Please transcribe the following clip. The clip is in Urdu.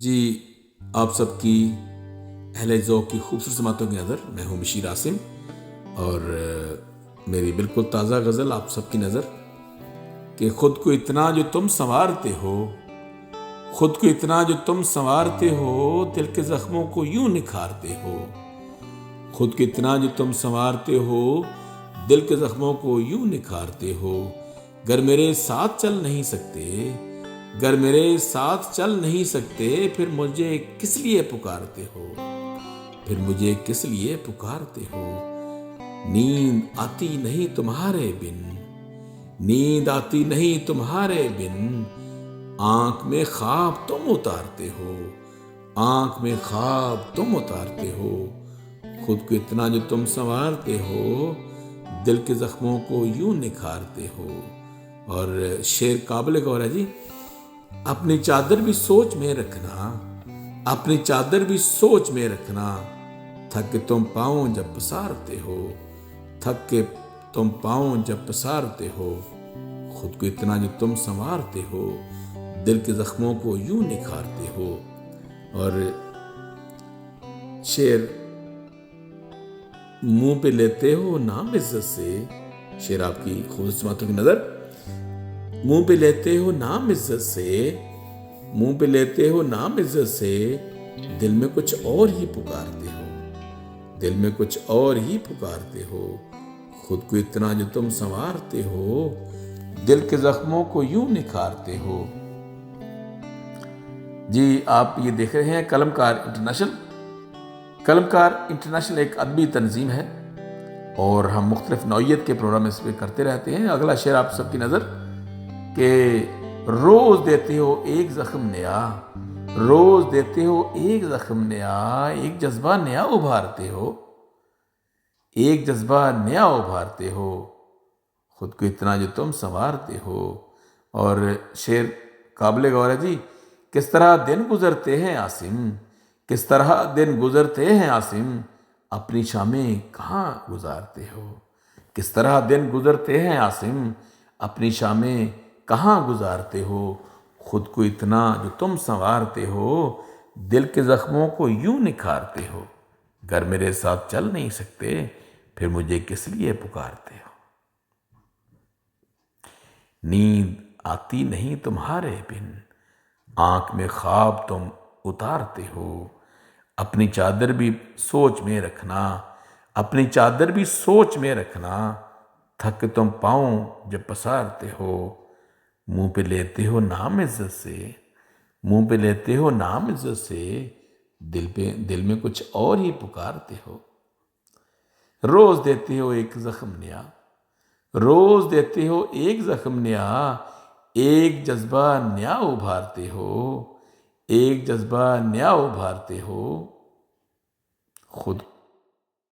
جی، آپ سب کی اہل ذوق کی خوبصورت سماعتوں کی نظر میں ہوں بشیر عاصم، اور میری بالکل تازہ غزل آپ سب کی نظر کہ خود کو اتنا جو تم سنوارتے ہو، خود کو اتنا جو تم سنوارتے ہو، دل کے زخموں کو یوں نکھارتے ہو. خود کو اتنا جو تم سنوارتے ہو، دل کے زخموں کو یوں نکھارتے ہو. گر میرے ساتھ چل نہیں سکتے، گر میرے ساتھ چل نہیں سکتے، پھر مجھے کس لیے پکارتے ہو، پھر مجھے کس لیے پکارتے ہو. نیند آتی نہیں تمہارے بن، نیند آتی نہیں تمہارے بن، آنکھ میں خواب تم اتارتے ہو، آنکھ میں خواب تم اتارتے ہو. خود کو اتنا جو تم سنوارتے ہو، دل کے زخموں کو یوں نکھارتے ہو. اور شعر قابل غور ہے جی. اپنی چادر بھی سوچ میں رکھنا، اپنی چادر بھی سوچ میں رکھنا، تھک کے تم پاؤں جب پسارتے ہو، تھک کے تم پاؤں جب پسارتے ہو. خود کو اتنا جو تم سنوارتے ہو، دل کے زخموں کو یوں نکھارتے ہو. اور شعر منہ پہ لیتے ہو نام عزت سے، شعر آپ کی خوبصورت سماعتوں کی نظر. منہ پہ لیتے ہو نام عزت سے، منہ پہ لیتے ہو نام عزت سے، دل میں کچھ اور ہی پکارتے ہو، دل میں کچھ اور ہی پکارتے ہو. خود کو اتنا جو تم سنوارتے ہو، دل کے زخموں کو یوں نکھارتے ہو. جی، آپ یہ دیکھ رہے ہیں قلمکار انٹرنیشنل. قلمکار انٹرنیشنل ایک ادبی تنظیم ہے اور ہم مختلف نوعیت کے پروگرام اس پہ کرتے رہتے ہیں. اگلا شعر آپ سب کی نظر کہ روز دیتے ہو ایک زخم نیا، روز دیتے ہو ایک زخم نیا، ایک جذبہ نیا ابھارتے ہو، ایک جذبہ نیا ابھارتے ہو. خود کو اتنا جو تم سنوارتے ہو. اور شعر قابل غور ہے جی. کس طرح دن گزرتے ہیں عاصم، کس طرح دن گزرتے ہیں عاصم، اپنی شامیں کہاں گزارتے ہو. کس طرح دن گزرتے ہیں عاصم، اپنی شامیں کہاں گزارتے ہو. خود کو اتنا جو تم سنوارتے ہو، دل کے زخموں کو یوں نکھارتے ہو. گر میرے ساتھ چل نہیں سکتے، پھر مجھے کس لیے پکارتے ہو. نیند آتی نہیں تمہارے بن، آنکھ میں خواب تم اتارتے ہو. اپنی چادر بھی سوچ میں رکھنا، اپنی چادر بھی سوچ میں رکھنا، تھک تم پاؤں جب پسارتے ہو. منہ پہ لیتے ہو نام عزت سے، منہ پہ لیتے ہو نام عزت سے، دل میں کچھ اور ہی پکارتے ہو. روز دیتے ہو ایک زخم نیا، روز دیتے ہو ایک زخم نیا، ایک جذبہ نیا ابھارتے ہو، ایک جذبہ نیا ابھارتے ہو. خود